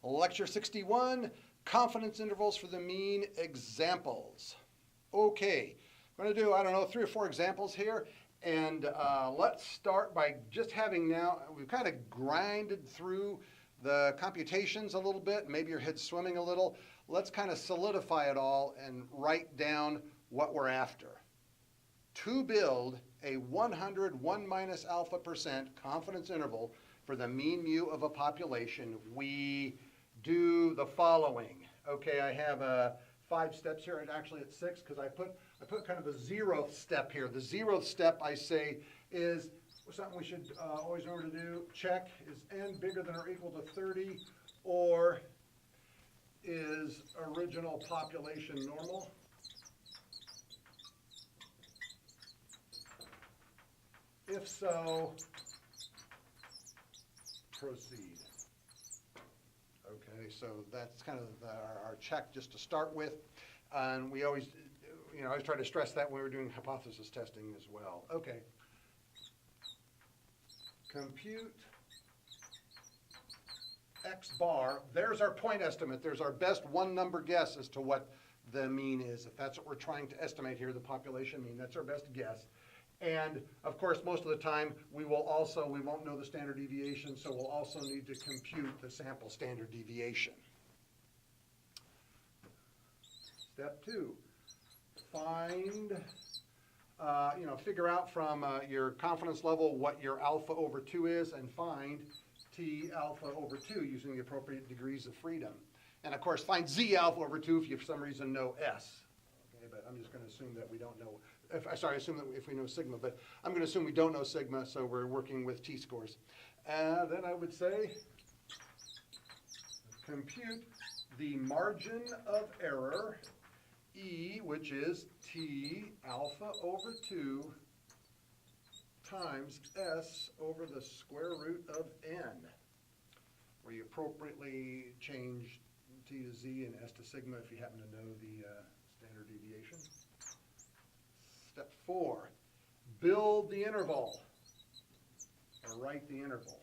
Lecture 61, confidence intervals for the mean examples. Okay, I'm going to do, I don't know, 3 or 4 examples here. And let's start by just having now, we've kind of grinded through the computations a little bit. Maybe your head's swimming a little. Let's kind of solidify it all and write down what we're after. To build a 100 1 minus alpha % confidence interval for the mean mu of a population, we do the following. Okay, I have 5 steps here, and actually it's 6 because I put kind of a 0th step here. The 0th step, I say, is something we should always remember to do. Check, is n bigger than or equal to 30, or is original population normal? If so, proceed. Okay, so that's kind of our check just to start with. And we always, I always try to stress that when we're doing hypothesis testing as well. Okay. Compute X bar. There's our point estimate. There's our best one number guess as to what the mean is. If that's what we're trying to estimate here, the population mean, that's our best guess. And of course, most of the time, we won't know the standard deviation, so we'll also need to compute the sample standard deviation. Step 2, find, figure out from your confidence level what your alpha over 2 is, and find T alpha over 2 using the appropriate degrees of freedom. And of course, find Z alpha over 2 if you for some reason know S. Okay, but I'm just going to assume that we don't know. Assume that if we know sigma, but I'm going to assume we don't know sigma, so we're working with t-scores. Then I would say compute the margin of error, E, which is T alpha over 2 times S over the square root of N, where you appropriately change T to Z and S to sigma if you happen to know the standard deviation. Step 4, build the interval, or write the interval.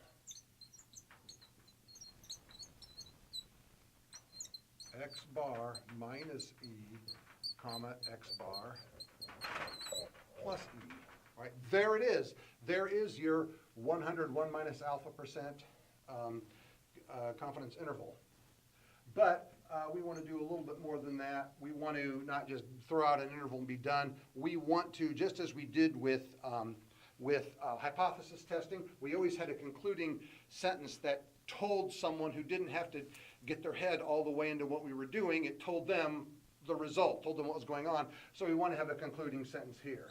X bar minus E, comma, X bar plus E. All right, there it is. There is your 100 1 minus alpha % confidence interval. But we want to do a little bit more than that. We want to not just throw out an interval and be done. We want to, just as we did with hypothesis testing, we always had a concluding sentence that told someone who didn't have to get their head all the way into what we were doing. It told them the result, told them what was going on. So we want to have a concluding sentence here.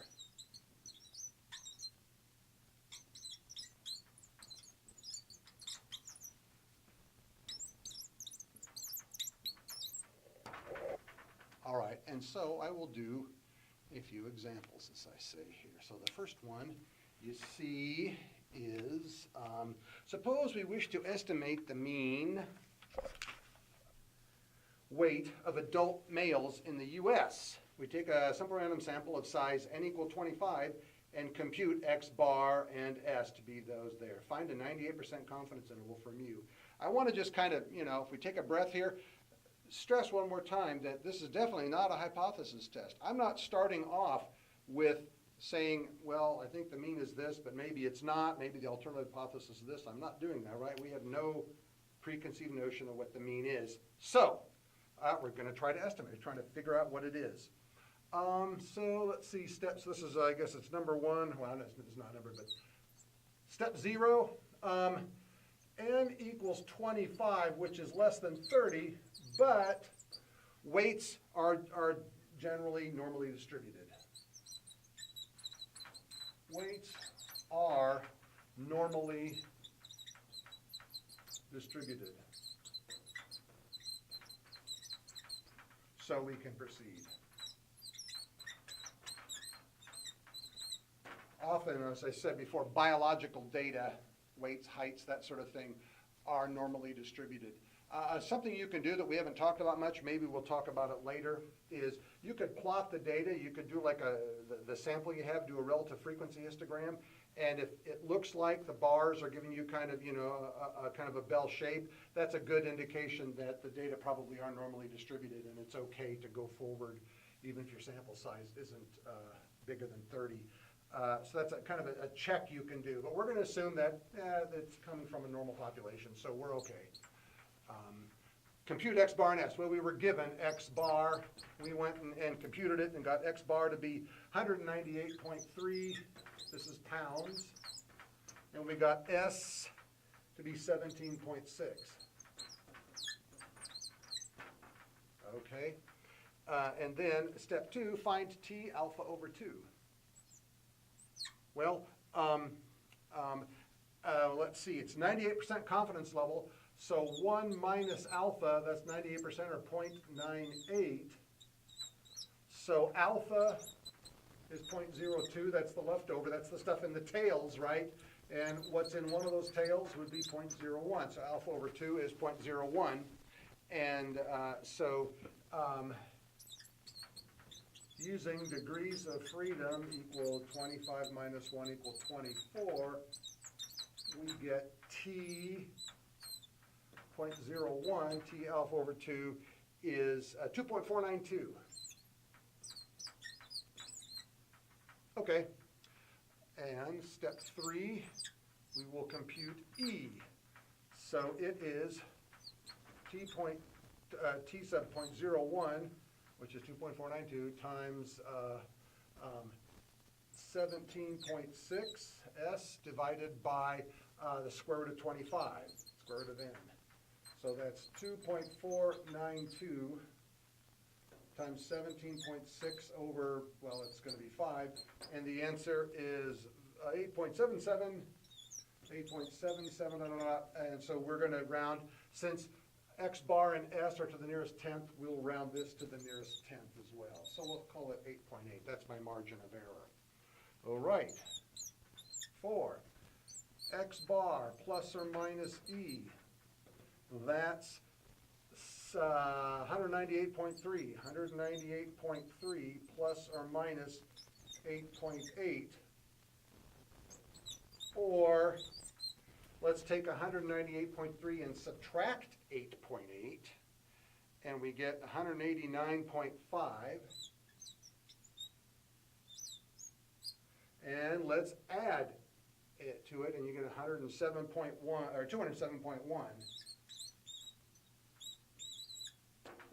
All right, and so I will do a few examples, as I say here. So the first one you see is, suppose we wish to estimate the mean weight of adult males in the U.S. We take a simple random sample of size n equal 25 and compute X bar and S to be those there. Find a 98% confidence interval for mu. I want to just kind of, if we take a breath here, stress one more time that this is definitely not a hypothesis test. I'm not starting off with saying, well, I think the mean is this, but maybe it's not. Maybe the alternative hypothesis is this. I'm not doing that, right? We have no preconceived notion of what the mean is. So we're going to try to estimate, trying to figure out what it is. So let's see, steps. This is, I guess it's number 1. Well, it's not number, but step 0. N equals 25, which is less than 30, but weights are generally normally distributed. Weights are normally distributed. So we can proceed. Often, as I said before, biological data, weights, heights, that sort of thing, are normally distributed. Something you can do that we haven't talked about much, maybe we'll talk about it later, is you could plot the data. You could do like the sample you have, do a relative frequency histogram, And if it looks like the bars are giving you kind of, a kind of a bell shape, that's a good indication that the data probably are normally distributed, and it's okay to go forward even if your sample size isn't bigger than 30. So that's a kind of a check you can do. But we're going to assume that it's coming from a normal population, so we're okay. Compute X bar and S. Well, we were given X bar. We went and computed it and got X bar to be 198.3. This is pounds. And we got S to be 17.6. Okay. And then step 2, find T alpha over 2. Well, let's see. It's 98% confidence level. So 1 minus alpha, that's 98% or 0.98. So alpha is 0.02, that's the leftover, that's the stuff in the tails, right? And what's in one of those tails would be 0.01. So alpha over 2 is 0.01. And using degrees of freedom equal 25 minus 1 equal 24, we get T 0.01, T alpha over 2 is 2.492. Okay, and step 3, we will compute E. So it is T sub 0.01, which is 2.492 times 17.6 S divided by the square root of 25, square root of n. So that's 2.492 times 17.6 over, well, it's going to be 5, and the answer is 8.77, and so we're going to round, since X bar and S are to the nearest tenth, we'll round this to the nearest tenth as well. So we'll call it 8.8. That's my margin of error. All right. 4, X bar plus or minus E. That's 198.3. 198.3 plus or minus 8.8. Or let's take 198.3 and subtract 8.8, and we get 189.5. And let's add it to it, and you get 107.1 or 207.1.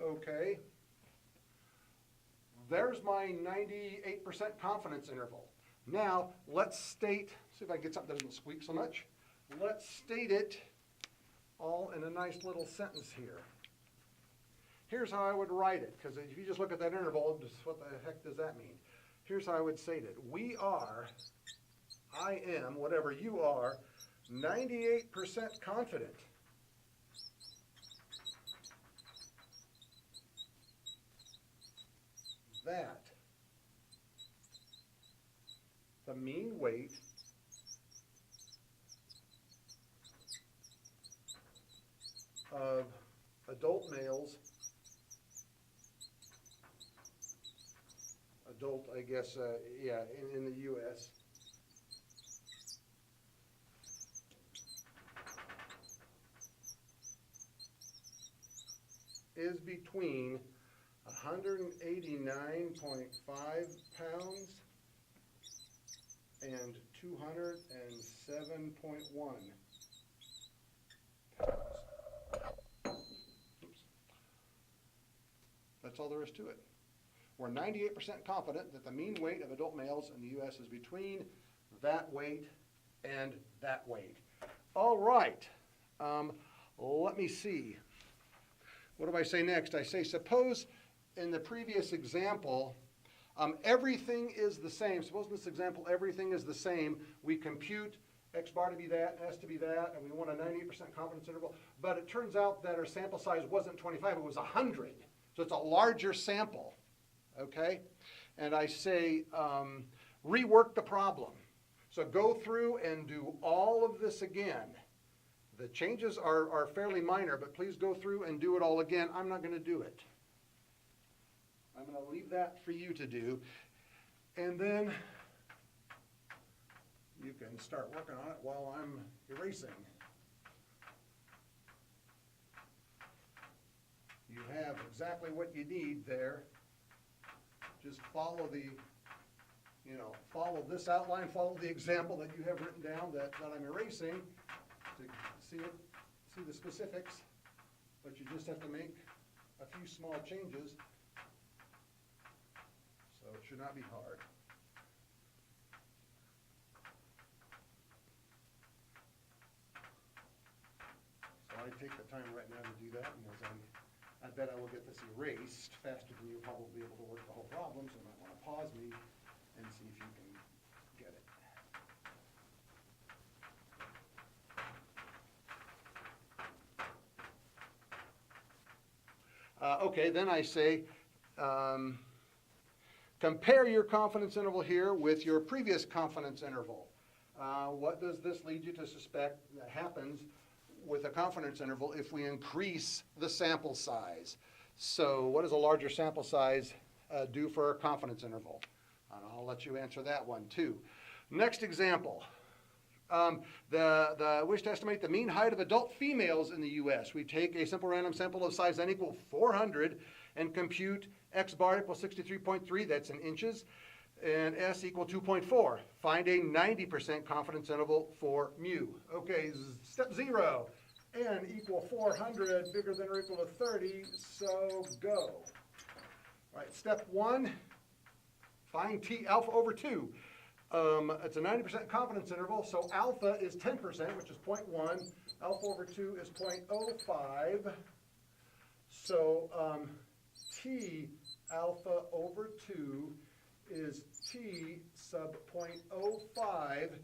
Okay. There's my 98% confidence interval. Now, let's state, see if I can get something that doesn't squeak so much. Let's state it all in a nice little sentence here. Here's how I would write it, because if you just look at that interval, what the heck does that mean? Here's how I would state it. We are, I am, whatever you are, 98% confident that the mean weight of adult males, adult, I guess, in the U.S., is between 189.5 pounds and 207.1 pounds. Oops. That's all there is to it. We're 98% confident that the mean weight of adult males in the U.S. is between that weight and that weight. All right. Let me see. What do I say next? I say, suppose in the previous example, everything is the same. Suppose in this example, everything is the same. We compute X bar to be that, S to be that, and we want a 98% confidence interval. But it turns out that our sample size wasn't 25, it was 100. So it's a larger sample, okay? And I say, rework the problem. So go through and do all of this again. The changes are fairly minor, but please go through and do it all again. I'm not going to do it. I'm going to leave that for you to do. And then You can start working on it while I'm erasing. You have exactly what you need there. Just follow follow this outline, follow the example that you have written down that I'm erasing to see the specifics, but you just have to make a few small changes, so it should not be hard. So I take the time right now to do that, and I bet I will get this erased faster than you'll probably be able to work the whole problem, so you might want to pause me and see if you can get it. Okay, then I say, compare your confidence interval here with your previous confidence interval. What does this lead you to suspect that happens with a confidence interval if we increase the sample size? So what does a larger sample size do for our confidence interval? And I'll let you answer that one too. Next example. Wish to estimate the mean height of adult females in the U.S. We take a simple random sample of size n equal 400 and compute x bar equals 63.3, that's in inches, and s equal 2.4. Find a 90% confidence interval for mu. Okay, step 0. N equal 400, bigger than or equal to 30, so go. All right, step 1, find T alpha over 2. It's a 90% confidence interval, so alpha is 10%, which is 0.1. Alpha over 2 is 0.05. So T alpha over 2 is T sub 0.05.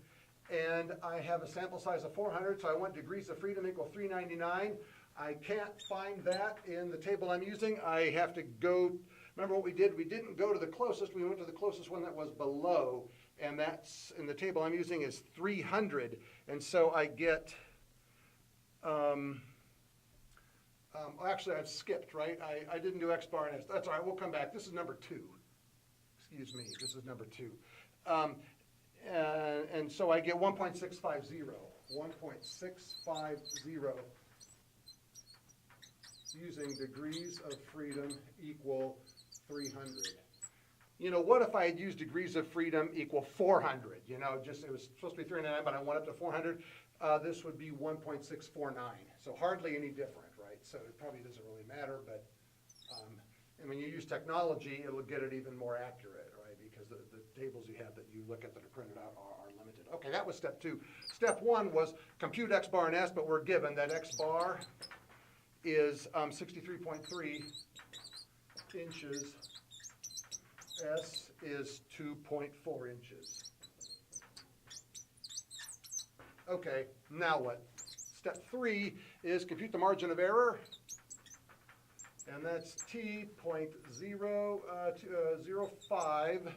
And I have a sample size of 400, so I want degrees of freedom equal 399. I can't find that in the table I'm using. I have to go, remember what we did? We didn't go to the closest, we went to the closest one that was below. And that's, in the table I'm using, is 300. And so I get, actually I've skipped, right? I didn't do X bar and S. That's all right, we'll come back. This is number 2. Excuse me, this is number 2. And so I get 1.650. 1.650 using degrees of freedom equal 300. You know, what if I had used degrees of freedom equal 400? You know, just it was supposed to be 399, but I went up to 400. This would be 1.649. So hardly any different, right? So it probably doesn't really matter, but and when you use technology, it'll get it even more accurate, right? Because the tables you have that you look at that are printed out are limited. Okay, that was step 2. Step 1 was compute X bar and S, but we're given that X bar is 63.3 inches. S is 2.4 inches. Okay, now what? Step 3 is compute the margin of error, and that's T 0.005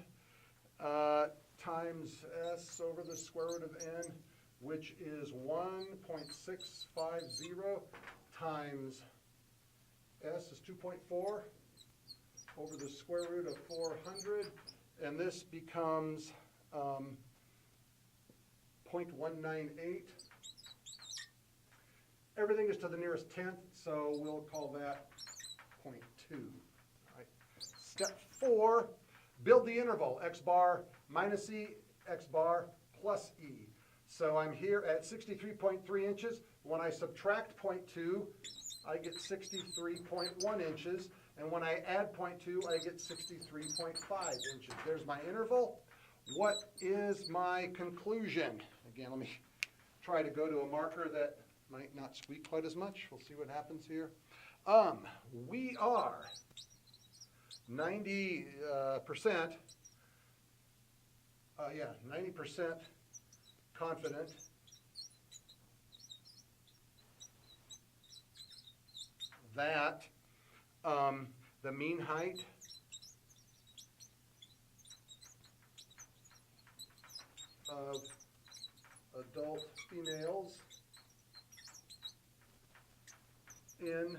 times S over the square root of N, which is 1.650 times S is 2.4 over the square root of 400, and this becomes 0.198. Everything is to the nearest tenth, so we'll call that 0.2. Right. Step 4, build the interval, x bar minus E, x bar plus E. So I'm here at 63.3 inches. When I subtract 0.2, I get 63.1 inches. And when I add 0.2, I get 63.5 inches. There's my interval. What is my conclusion? Again, let me try to go to a marker that might not squeak quite as much. We'll see what happens here. We are 90%, 90% confident that the mean height of adult females in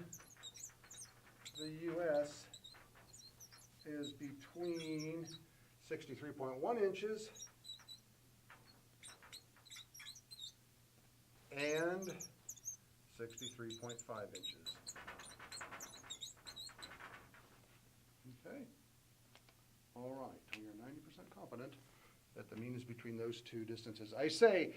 the U.S. is between 63.1 inches and 63.5 inches. Okay. All right, we are 90% confident that the mean is between those two distances. I say,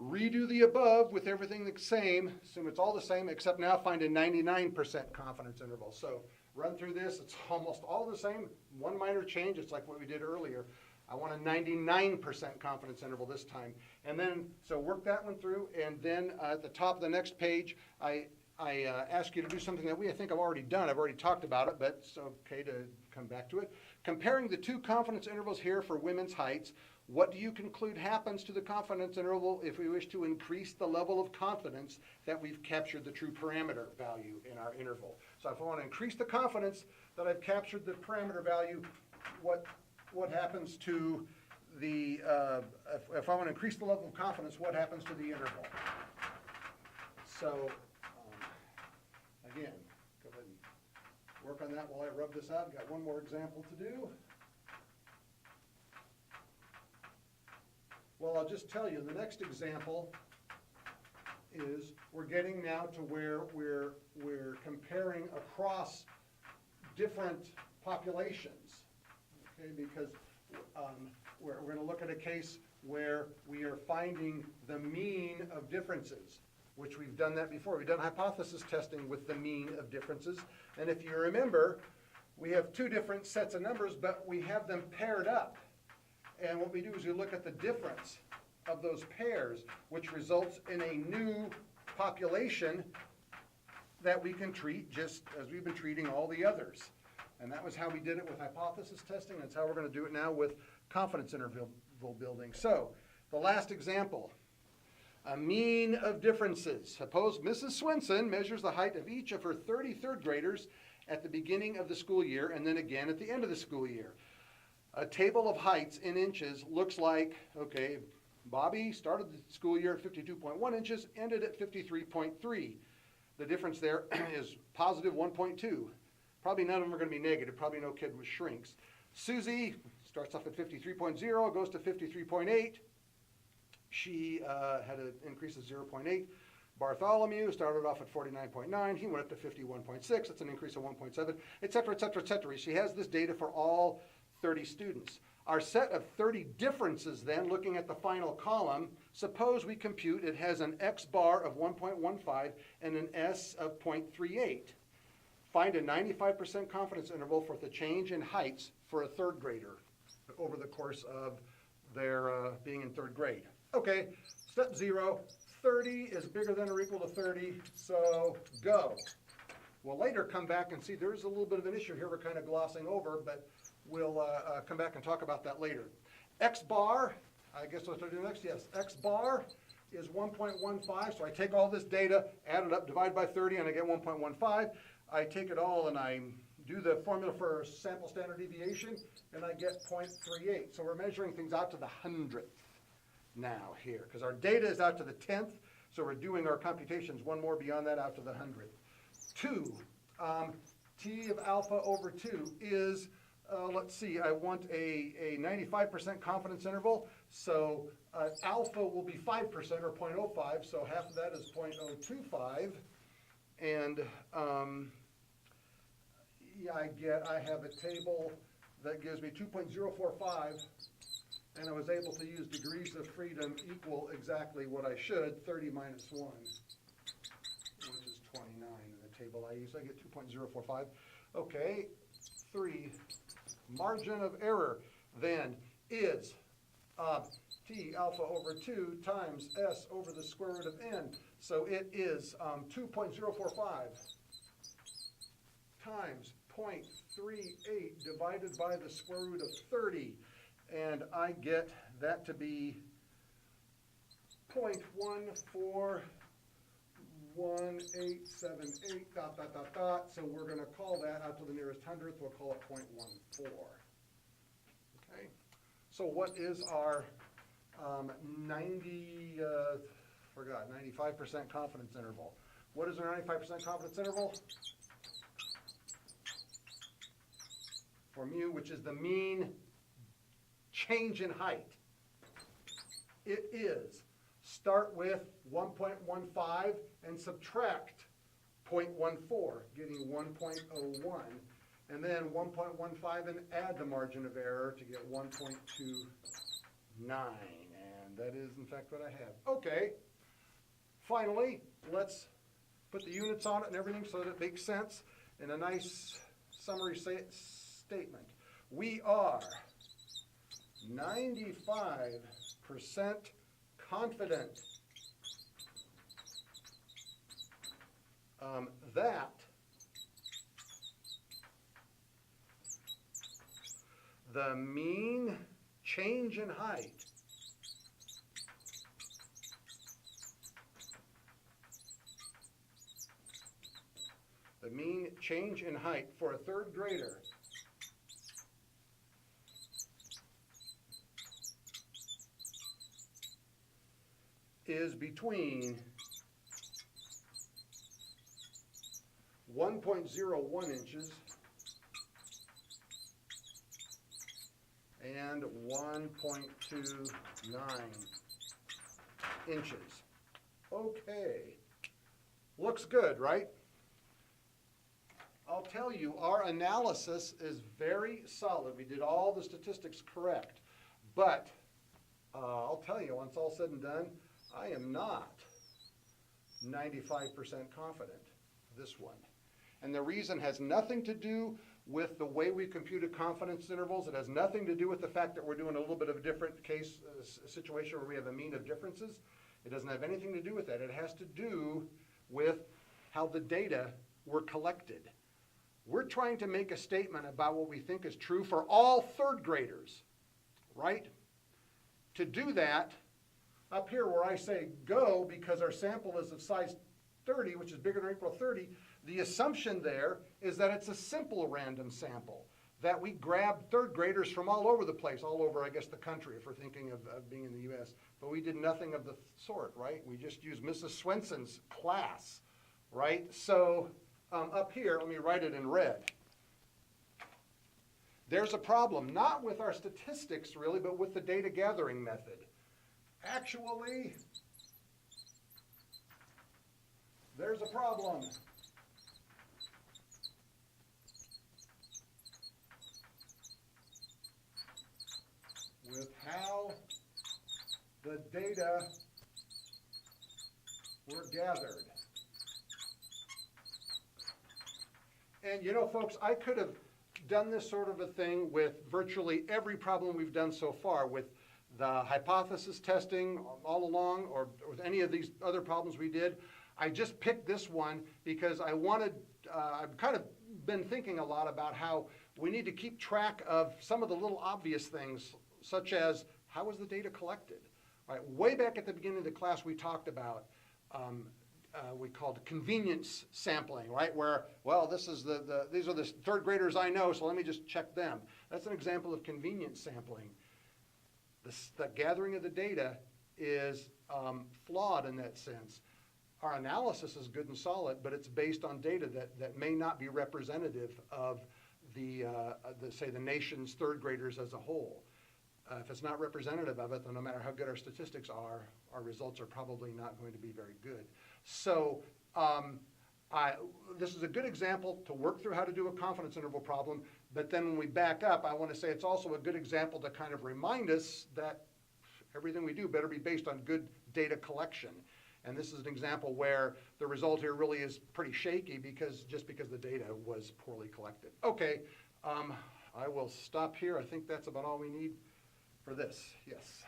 redo the above with everything the same, assume it's all the same, except now find a 99% confidence interval. So run through this, it's almost all the same, one minor change, it's like what we did earlier. I want a 99% confidence interval this time. And then, so work that one through, and then at the top of the next page, I ask you to do something that I think I've already done. I've already talked about it, but it's okay to come back to it. Comparing the two confidence intervals here for women's heights, what do you conclude happens to the confidence interval if we wish to increase the level of confidence that we've captured the true parameter value in our interval? So if I want to increase the confidence that I've captured the parameter value, what happens to the, if I want to increase the level of confidence, what happens to the interval? So, again, go ahead and work on that while I rub this out. I've got one more example to do. Well, I'll just tell you, the next example is we're getting now to where we're comparing across different populations, okay, because we're going to look at a case where we are finding the mean of differences, which we've done that before. We've done hypothesis testing with the mean of differences, and if you remember, we have two different sets of numbers, but we have them paired up. And what we do is we look at the difference of those pairs, which results in a new population that we can treat just as we've been treating all the others. And that was how we did it with hypothesis testing. That's how we're going to do it now with confidence interval building. So, the last example, a mean of differences. Suppose Mrs. Swenson measures the height of each of her 30 third graders at the beginning of the school year and then again at the end of the school year. A table of heights in inches looks like, okay, Bobby started the school year at 52.1 inches, ended at 53.3. The difference there is positive 1.2. Probably none of them are going to be negative. Probably no kid with shrinks. Susie starts off at 53.0, goes to 53.8. She had an increase of 0.8. Bartholomew started off at 49.9. He went up to 51.6. That's an increase of 1.7, et cetera, et cetera, et cetera. She has this data for all 30 students. Our set of 30 differences then, looking at the final column, suppose we compute it has an X bar of 1.15 and an S of 0.38. Find a 95% confidence interval for the change in heights for a third grader over the course of their being in third grade. Okay, step 0, 30 is bigger than or equal to 30, so go. We'll later come back and see there's a little bit of an issue here we're kind of glossing over, but we'll come back and talk about that later. X bar, I guess what to do next, yes, X bar is 1.15, so I take all this data, add it up, divide by 30, and I get 1.15. I take it all and I do the formula for sample standard deviation, and I get 0.38. So we're measuring things out to the 100th now here, because our data is out to the 10th, so we're doing our computations one more beyond that out to the 100th. 2, T of alpha over 2 is, let's see, I want a 95% confidence interval, so alpha will be 5% or 0.05, so half of that is 0.025, and yeah, I have a table that gives me 2.045, and I was able to use degrees of freedom equal exactly what I should, 30 minus 1, which is 29 in the table I use. I get 2.045. Okay, 3. Margin of error then is T alpha over 2 times S over the square root of n. So it is 2.045 times 0.38 divided by the square root of 30. And I get that to be 0.141878 dot dot dot dot. So we're going to call that out to the nearest hundredth. We'll call it 0.14. Okay. So what is our 95% confidence interval? What is our 95% confidence interval? For mu, which is the mean change in height. It is start with 1.15 and subtract 0.14, getting 1.01. And then 1.15 and add the margin of error to get 1.29. And that is, in fact, what I have. Okay. Finally, let's put the units on it and everything so that it makes sense in a nice summary statement. We are 95% confident that the mean change in height for a third grader is between 1.01 inches and 1.29 inches. Okay, looks good, right? I'll tell you, our analysis is very solid. We did all the statistics correct, but I'll tell you, once all said and done, I am not 95% confident this one. And the reason has nothing to do with the way we computed confidence intervals. It has nothing to do with the fact that we're doing a little bit of a different case situation where we have a mean of differences. It doesn't have anything to do with that. It has to do with how the data were collected. We're trying to make a statement about what we think is true for all third graders, right? To do that, up here where I say go, because our sample is of size 30, which is bigger than or equal to 30, the assumption there is that it's a simple random sample, that we grabbed third graders from all over the place, all over, I guess, the country, if we're thinking of being in the U.S., but we did nothing of the sort, right? We just used Mrs. Swenson's class, right? So up here, let me write it in red. There's a problem, not with our statistics really, but with the data gathering method. Actually, there's a problem. With how the data were gathered. And you know, folks, I could have done this sort of a thing with virtually every problem we've done so far, with the hypothesis testing all along, or with any of these other problems we did. I just picked this one because I wanted, I've kind of been thinking a lot about how we need to keep track of some of the little obvious things, such as how was the data collected? Right, way back at the beginning of the class we talked about, we called convenience sampling, right? Where, well, this is these are the third graders I know, so let me just check them. That's an example of convenience sampling. The gathering of the data is flawed in that sense. Our analysis is good and solid, but it's based on data that may not be representative of say the nation's third graders as a whole. If it's not representative of it, then no matter how good our statistics are, our results are probably not going to be very good. So this is a good example to work through how to do a confidence interval problem, but then when we back up, I want to say it's also a good example to kind of remind us that everything we do better be based on good data collection. And this is an example where the result here really is pretty shaky because the data was poorly collected. Okay, I will stop here. I think that's about all we need for this. Yes.